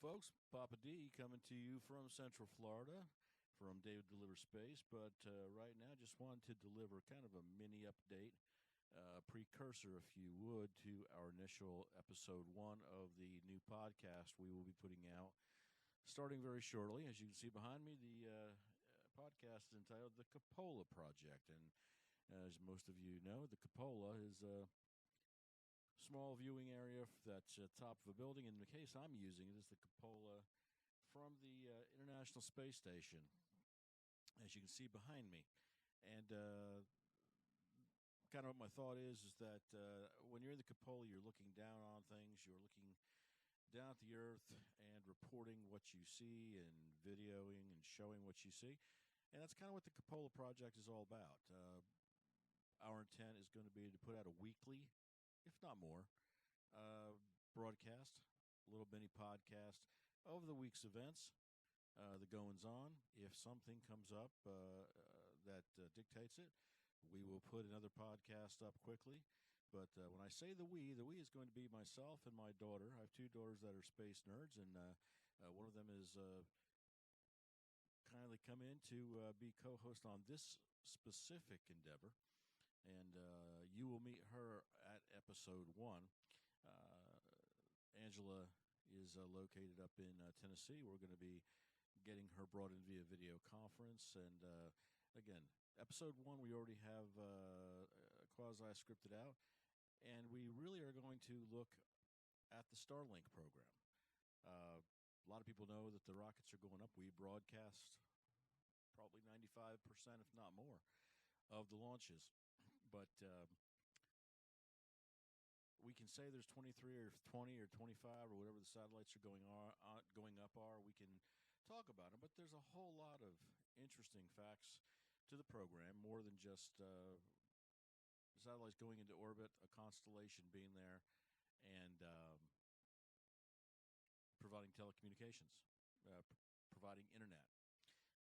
folks. Papa D coming to you from Central Florida from DavidDeliversSpace. But right now, just wanted to deliver kind of a mini update, precursor, if you would, to our initial episode 1 of the new podcast we will be putting out starting very shortly. As you can see behind me, the podcast is entitled The Cupola Project. And as most of you know, the Cupola is a small viewing area that's top of a building. In the case I'm using, it is the Cupola from the International Space Station, as you can see behind me. And kind of what my thought is that when you're in the Cupola, you're looking down on things, you're looking down at the Earth and reporting what you see and videoing and showing what you see. And that's kind of what the Cupola Project is all about. Our intent is going to be to put out a weekly, if not more, broadcast, a little mini podcast of the week's events, the goings-on. If something comes up that dictates it, we will put another podcast up quickly. But when I say the we is going to be myself and my daughter. I have two daughters that are space nerds, and one of them is kindly come in to be co-host on this specific endeavor. And you will meet her at episode 1. Angela is located up in Tennessee. We're going to be getting her brought in via video conference. And again, episode 1, we already have quasi-scripted out. And we really are going to look at the Starlink program. A lot of people know that the rockets are going up. We broadcast probably 95%, if not more, of the launches. But we can say there's 23 or 20 or 25 or whatever the satellites are going up are. We can talk about them, but there's a whole lot of interesting facts to the program, more than just satellites going into orbit, a constellation being there, and providing telecommunications, providing internet.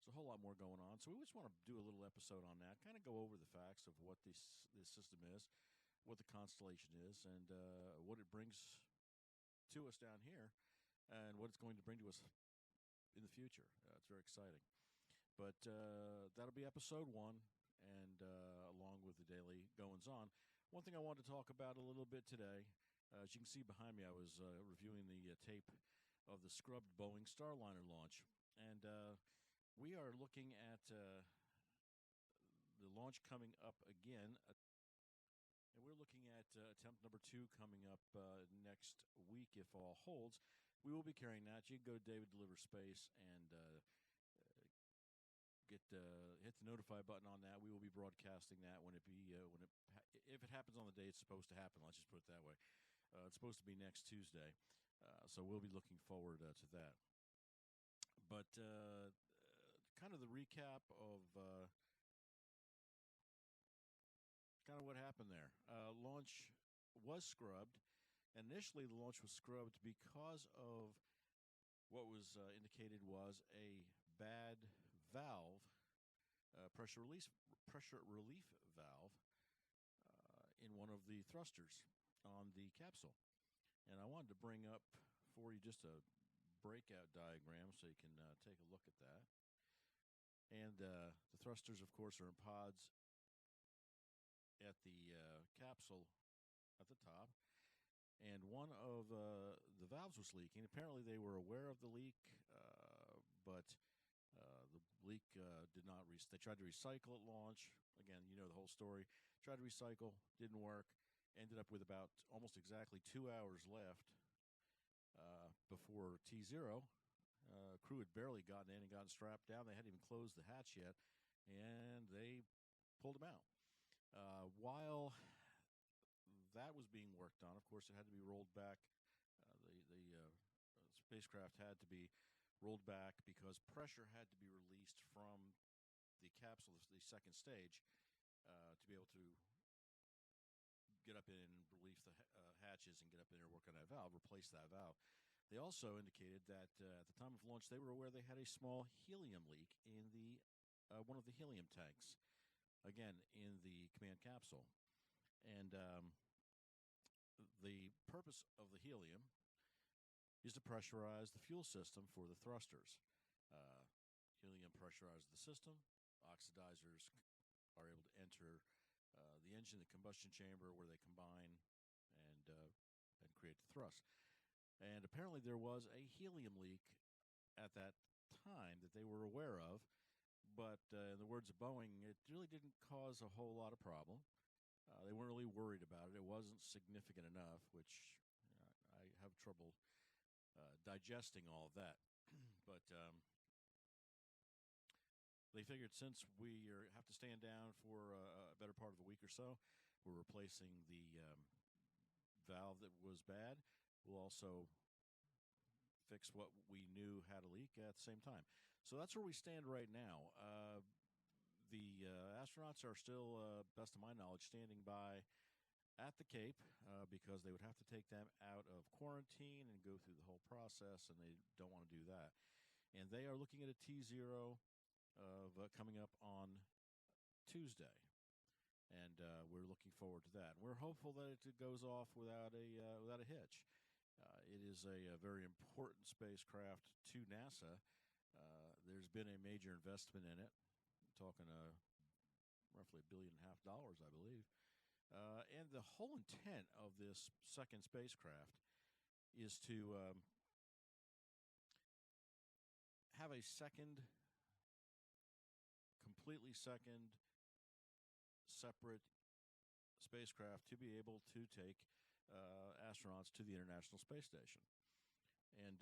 There's a whole lot more going on. So we just want to do a little episode on that, kind of go over the facts of what this system is, what the constellation is, and what it brings to us down here, and what it's going to bring to us in the future. It's very exciting. But that'll be episode 1, and along with the daily goings-on. One thing I wanted to talk about a little bit today, as you can see behind me, I was reviewing the tape of the scrubbed Boeing Starliner launch. And we are looking at the launch coming up again. And we're looking at attempt number 2 coming up next week, if all holds. We will be carrying that. You can go to DavidDeliversSpace and hit the notify button on that. We will be broadcasting that if it happens on the day it's supposed to happen. Let's just put it that way. It's supposed to be next Tuesday, so we'll be looking forward to that. But kind of the recap of kind of what happened there. Launch was scrubbed. Initially, the launch was scrubbed because of what was indicated was a bad valve, pressure relief valve in one of the thrusters on the capsule. And I wanted to bring up for you just a breakout diagram so you can take a look at that. And the thrusters, of course, are in pods at the capsule at the top. And one of the valves was leaking. Apparently, they were aware of the leak, but the leak did not. They tried to recycle at launch. Again, you know the whole story. Tried to recycle, didn't work. Ended up with about almost exactly 2 hours left before T0. Crew had barely gotten in and gotten strapped down. They hadn't even closed the hatch yet, and they pulled them out. While that was being worked on, of course, it had to be rolled back. The spacecraft had to be rolled back because pressure had to be released from the capsule, the second stage, to be able to get up in and release the hatches and get up in there and work on that valve, replace that valve. They also indicated that at the time of launch, they were aware they had a small helium leak in the one of the helium tanks, again, in the command capsule. And the purpose of the helium is to pressurize the fuel system for the thrusters. Uh, Helium pressurizes the system. Oxidizers are able to enter the engine, the combustion chamber, where they combine and create the thrust. And apparently, there was a helium leak at that time that they were aware of. But in the words of Boeing, it really didn't cause a whole lot of problem. They weren't really worried about it. It wasn't significant enough, which I have trouble digesting all of that. But they figured since have to stand down for a better part of a week or so, we're replacing the valve that was bad. We'll also fix what we knew had a leak at the same time. So that's where we stand right now. The astronauts are still, best of my knowledge, standing by at the Cape because they would have to take them out of quarantine and go through the whole process, and they don't want to do that. And they are looking at a T0 of coming up on Tuesday, and we're looking forward to that. We're hopeful that it goes off without a hitch. It is a very important spacecraft to NASA. There's been a major investment in it. I'm talking roughly $1.5 billion, I believe. And the whole intent of this second spacecraft is to have a completely second, separate spacecraft to be able to take astronauts to the International Space Station. And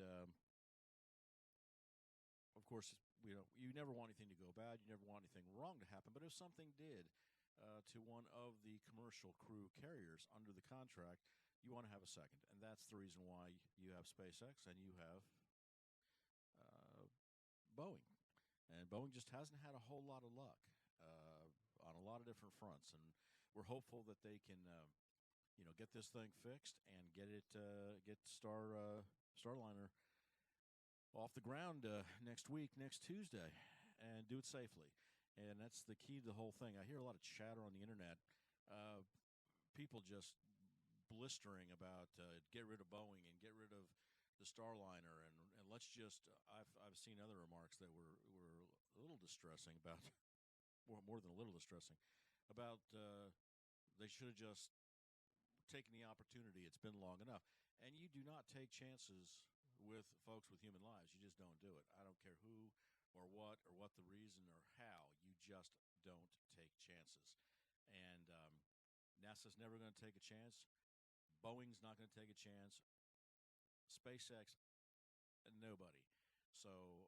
of course, you never want anything to go bad. You never want anything wrong to happen. But if something did to one of the commercial crew carriers under the contract, you want to have a second. And that's the reason why you have SpaceX and you have Boeing. And Boeing just hasn't had a whole lot of luck on a lot of different fronts. And we're hopeful that they can, get this thing fixed and get Starliner off the ground next Tuesday, and do it safely. And that's the key to the whole thing. I hear a lot of chatter on the internet, people just blistering about get rid of Boeing and get rid of the Starliner, and let's just. I've seen other remarks that were a little distressing about, more than a little distressing, about they should have just taken the opportunity. It's been long enough, and you do not take chances with folks with human lives. You just don't do it. I don't care who or what the reason or how. You just don't take chances. And NASA's never going to take a chance. Boeing's not going to take a chance. SpaceX, nobody. So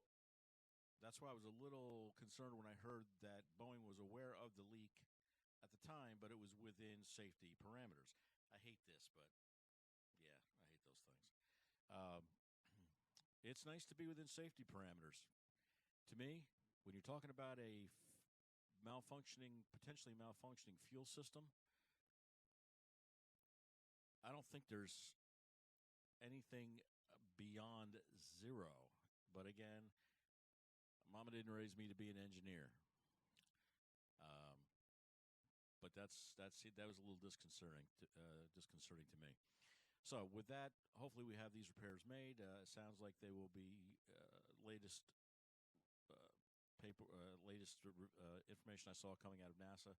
that's why I was a little concerned when I heard that Boeing was aware of the leak at the time, but it was within safety parameters. I hate this, but yeah, I hate those things. It's nice to be within safety parameters. To me, when you're talking about a potentially malfunctioning fuel system, I don't think there's anything beyond zero. But again, Mama didn't raise me to be an engineer. But that was a little disconcerting to me. So with that, hopefully we have these repairs made. It sounds like they will be latest information I saw coming out of NASA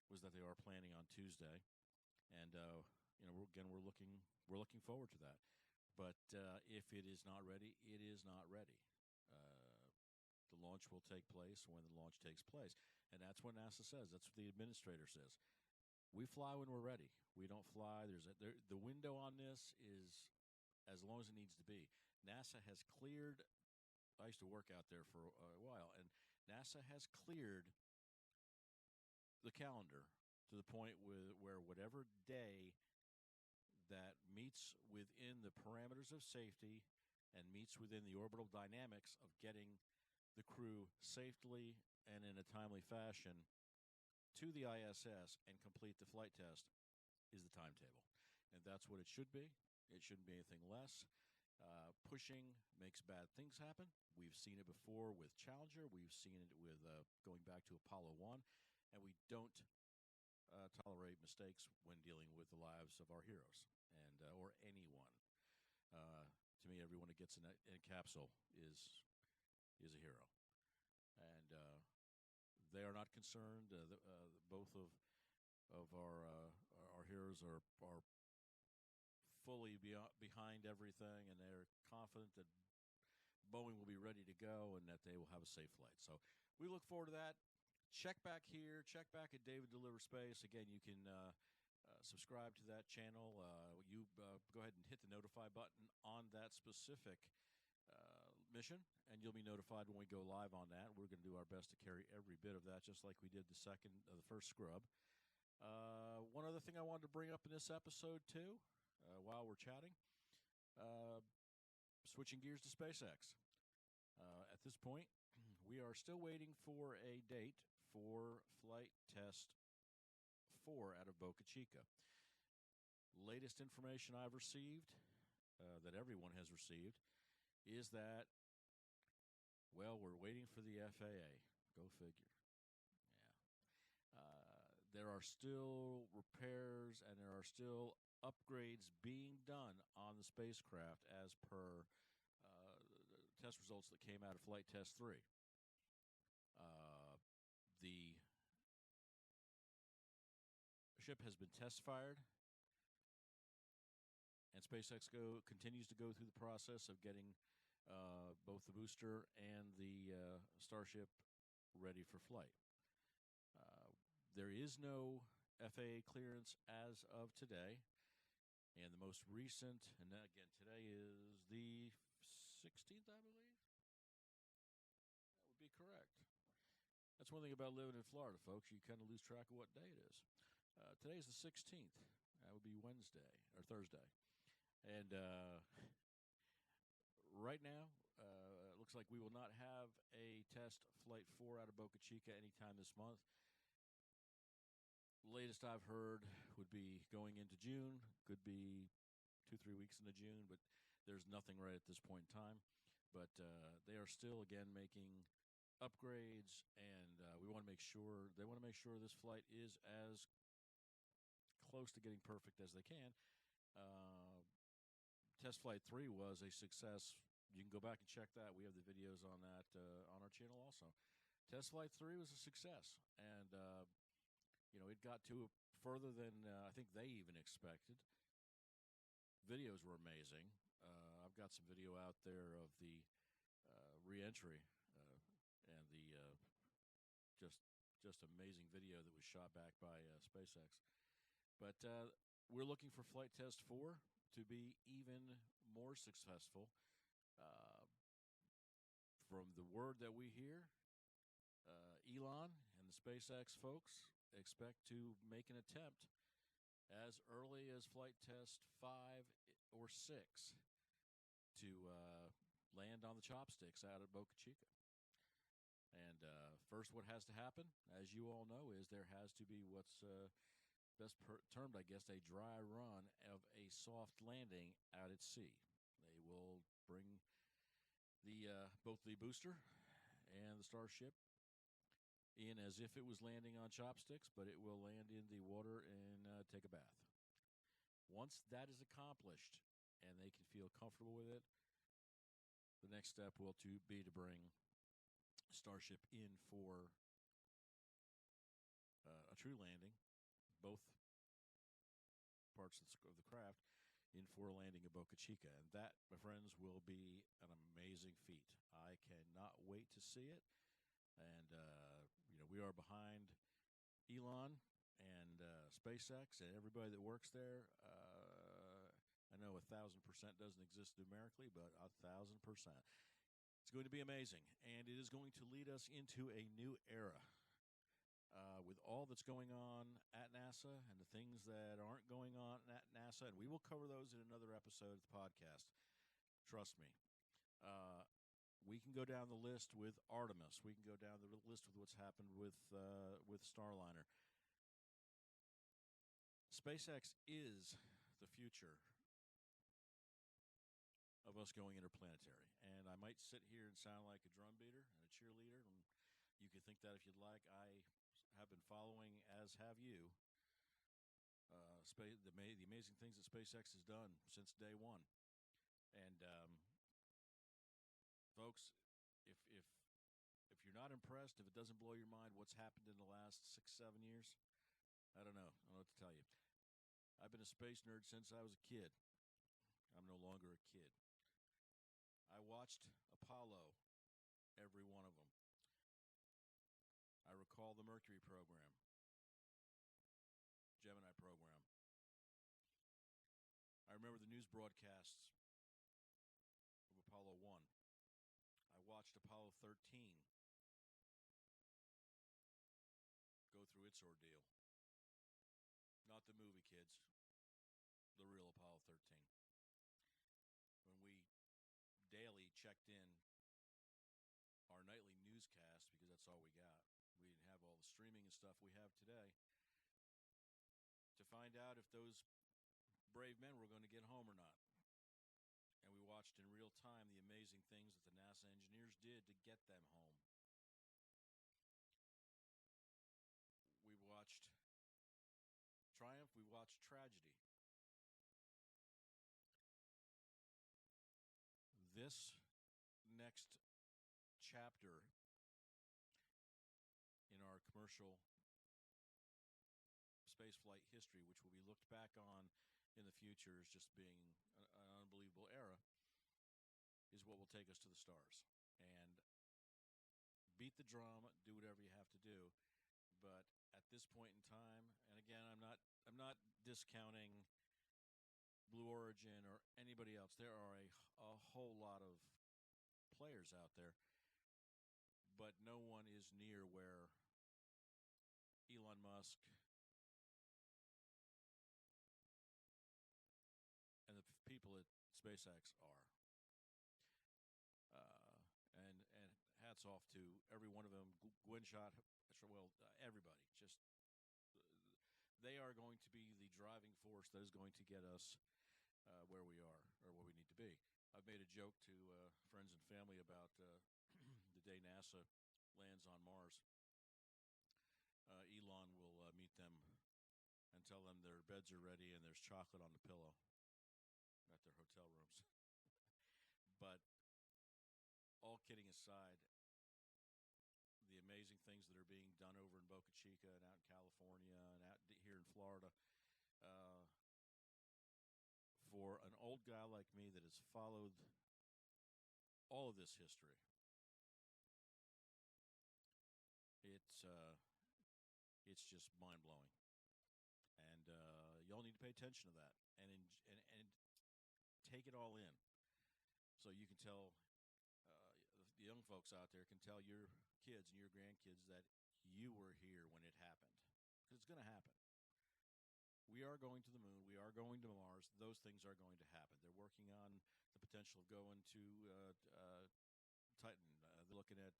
was that they are planning on Tuesday, and we're looking forward to that. But if it is not ready, it is not ready. The launch will take place when the launch takes place, and that's what NASA says. That's what the administrator says. We fly when we're ready. We don't fly. The window on this is as long as it needs to be. NASA has cleared. I used to work out there for a while, and NASA has cleared the calendar to the point where whatever day that meets within the parameters of safety and meets within the orbital dynamics of getting the crew safely and in a timely fashion to the ISS and complete the flight test is the timetable. And that's what it should be. It shouldn't be anything less. Pushing makes bad things happen. We've seen it before with Challenger. We've seen it with going back to Apollo 1. And we don't tolerate mistakes when dealing with the lives of our heroes and or anyone. to me, everyone that gets in a capsule is a hero, and they are not concerned. Both of our heroes are fully behind everything, and they're confident that Boeing will be ready to go and that they will have a safe flight. So we look forward to that. Check back here. Check back at DavidDeliversSpace. Again, you can subscribe to that channel. You go ahead and hit the notify button on that specific mission, and you'll be notified when we go live on that. We're going to do our best to carry every bit of that, just like we did the first scrub. One other thing I wanted to bring up in this episode too, while we're chatting, switching gears to SpaceX. At this point, we are still waiting for a date for Flight Test 4 out of Boca Chica. Latest information I've received, that everyone has received, is that, well, we're waiting for the FAA. Go figure. Yeah. There are still repairs and there are still upgrades being done on the spacecraft as per the test results that came out of Flight Test 3. The ship has been test fired, and SpaceX continues to go through the process of getting both the booster and the Starship ready for flight. There is no FAA clearance as of today, and the most recent, and again, today is the 16th, I believe? That would be correct. That's one thing about living in Florida, folks. You kind of lose track of what day it is. Today is the 16th. That would be Wednesday, or Thursday. And right now, it looks like we will not have a test Flight 4 out of Boca Chica anytime this month. Latest I've heard would be going into June. Could be 2-3 weeks into June, but there's nothing right at this point in time. But they are still, again, making upgrades, and they want to make sure this flight is as close to getting perfect as they can. Test Flight 3 was a success. You can go back and check that. We have the videos on that on our channel also. Test Flight 3 was a success, and it got to further than I think they even expected. Videos were amazing. I've got some video out there of the re-entry and the just amazing video that was shot back by SpaceX. But we're looking for Flight Test 4 to be even more successful. From the word that we hear, Elon and the SpaceX folks expect to make an attempt as early as Flight Test 5 or 6 to land on the chopsticks out at Boca Chica. And first, what has to happen, as you all know, is there has to be what's best termed, I guess, a dry run of a soft landing out at sea. They will bring both the booster and the Starship in as if it was landing on chopsticks, but it will land in the water and take a bath. Once that is accomplished and they can feel comfortable with it, the next step will be to bring Starship in for a true landing, both parts of the craft in for a landing at Boca Chica. And that, my friends, will be an amazing feat. I cannot wait to see it. And, we are behind Elon and SpaceX and everybody that works there. I know 1,000% doesn't exist numerically, but 1,000%. It's going to be amazing, and it is going to lead us into a new era. With all that's going on at NASA and the things that aren't going on at NASA, and we will cover those in another episode of the podcast. Trust me. We can go down the list with Artemis. We can go down the list with what's happened with Starliner. SpaceX is the future of us going interplanetary. And I might sit here and sound like a drum beater and a cheerleader, and you can think that if you'd like. I have been following, as have you, the amazing things that SpaceX has done since day one. And folks, if you're not impressed, if it doesn't blow your mind what's happened in the last 6, 7 years, I don't know. I don't know what to tell you. I've been a space nerd since I was a kid. I'm no longer a kid. I watched Apollo, every one of them. I recall the Mercury program, Gemini program. I remember the news broadcasts of Apollo 1. I watched Apollo 13 go through its ordeal. Not the movie, kids. The real Apollo 13. When we daily checked in our nightly newscast, because that's all we got. We didn't have all the streaming and stuff we have today, to find out if those brave men were going to get home or not. And we watched in real time the amazing things that the NASA engineers did to get them home. We watched triumph, we watched tragedy. This next chapter in our commercial spaceflight history, which will be looked back on in the future as just being an unbelievable era, is what will take us to the stars. And beat the drum, do whatever you have to do. But at this point in time, and again, I'm not discounting Blue Origin or anybody else. There are a whole lot of players out there, but no one is near where Elon Musk and the people at SpaceX are. And hats off to every one of them. Gwynshot, everybody. Just they are going to be the driving force that is going to get us where we are or where we need to be. I've made a joke to friends and family about the day NASA lands on Mars. Elon will meet them and tell them their beds are ready and there's chocolate on the pillow at their hotel rooms. But all kidding aside, the amazing things that are being done over in Boca Chica and out in California and out here in Florida, for an old guy like me that has followed all of this history, it's just mind-blowing. And y'all need to pay attention to that and take it all in, so you can tell the young folks out there can tell your kids and your grandkids that you were here when it happened, because it's going to happen. We are going to the moon. We are going to Mars. Those things are going to happen. They're working on the potential of going to Titan. They're looking at.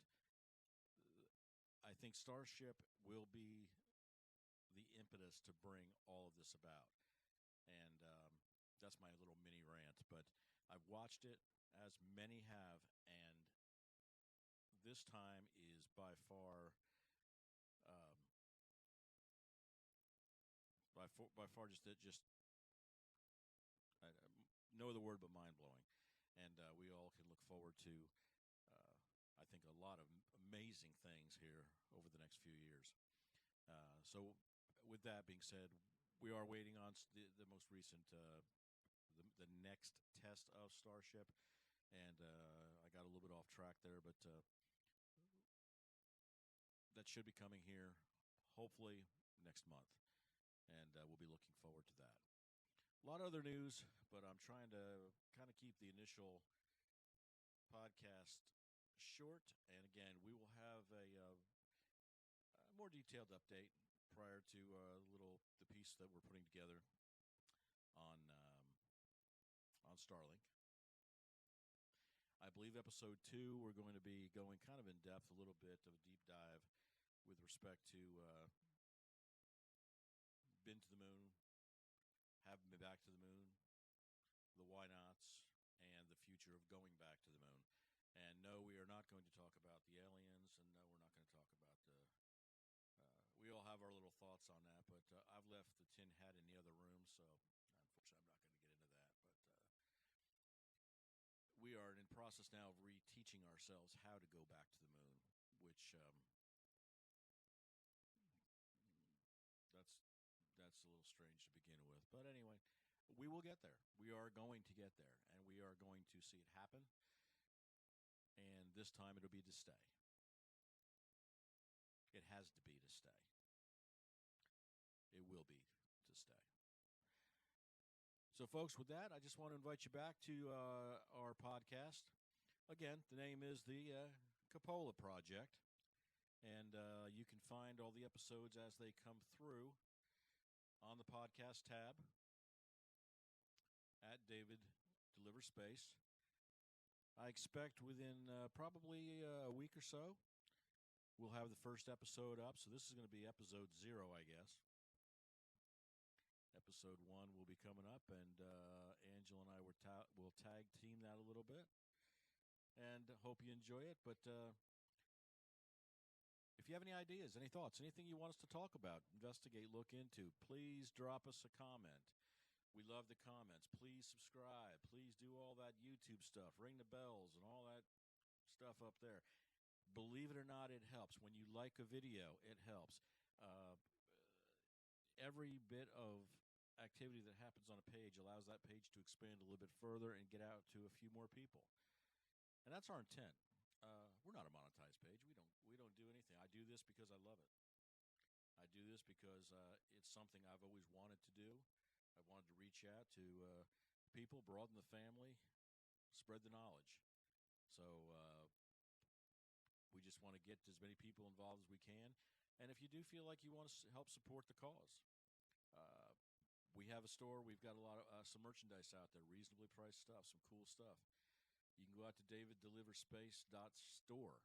I think Starship will be the impetus to bring all of this about, and that's my little mini rant. But I've watched it, as many have, and this time is by far just no other word but mind-blowing. And we all can look forward to, I think, a lot of amazing things here over the next few years. So with that being said, we are waiting on the most recent, the next test of Starship. And I got a little bit off track there, but that should be coming here, hopefully, next month. And we'll be looking forward to that. A lot of other news, but I'm trying to kind of keep the initial podcast short. And again, we will have a more detailed update prior to the piece that we're putting together on Starlink. I believe episode 2, we're going to be going kind of in depth, a little bit of a deep dive with respect to been to the moon, haven't been back to the moon, the why nots, and the future of going back to the moon. And no, we are not going to talk about the aliens, and no, we're not going to talk about we all have our little thoughts on that, but I've left the tin hat in the other room, so unfortunately I'm not going to get into that. But process now of reteaching ourselves how to go back to the moon, which that's a little strange to begin with. But anyway, we will get there. We are going to get there, and we are going to see it happen. And this time it'll be to stay. It has to be to stay. It will be to stay. So, folks, with that, I just want to invite you back to our podcast. Again, the name is the Cupola Project, and you can find all the episodes as they come through on the podcast tab at DavidDeliversSpace. I expect within probably a week or so, we'll have the first episode up. So this is going to be episode 0, I guess. Episode 1 will be coming up, and Angela and I will tag team that a little bit. And hope you enjoy it. But if you have any ideas, any thoughts, anything you want us to talk about, investigate, look into, please drop us a comment. We love the comments. Please subscribe. Please do all that YouTube stuff. Ring the bells and all that stuff up there. Believe it or not, it helps. When you like a video, it helps. Every bit of activity that happens on a page allows that page to expand a little bit further and get out to a few more people. And that's our intent. We're not a monetized page. We don't do anything. I do this because I love it. I do this because it's something I've always wanted to do. I wanted to reach out to people, broaden the family, spread the knowledge. So we just want to get as many people involved as we can. And if you do feel like you want to help support the cause, we have a store. We've got a lot of some merchandise out there, reasonably priced stuff, some cool stuff. You can go out to DavidDeliversSpace.store, STORE,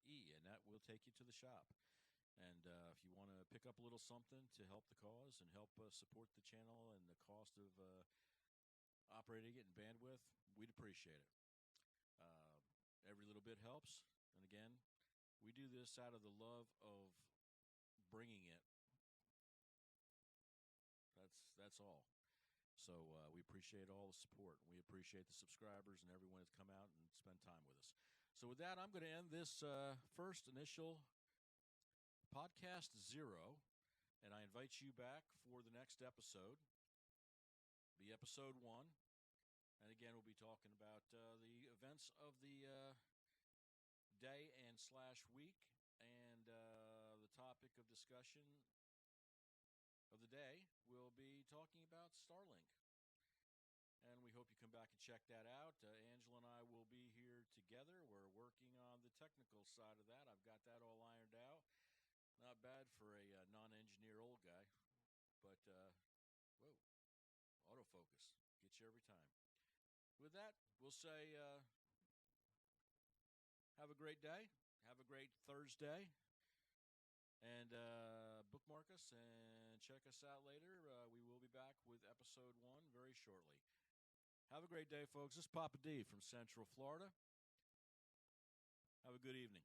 and that will take you to the shop. And if you want to pick up a little something to help the cause and help support the channel and the cost of operating it and bandwidth, we'd appreciate it. Every little bit helps. And again, we do this out of the love of bringing it. That's all. So we appreciate all the support. We appreciate the subscribers and everyone that's come out and spent time with us. So with that, I'm going to end this first initial podcast 0, and I invite you back for the next episode, be episode 1. And again, we'll be talking about the events of the day and / week, and the topic of discussion of the day will be talking about Starlink. And we hope you come back and check that out. Angela and I will be here together. We're working on the technical side of that. I've got that all ironed out. Not bad for a non-engineer old guy. But, whoa, autofocus. Gets you every time. With that, we'll say have a great day. Have a great Thursday. And bookmark us and check us out later. We will be back with episode 1 very shortly. Have a great day, folks. This is Papa D from Central Florida. Have a good evening.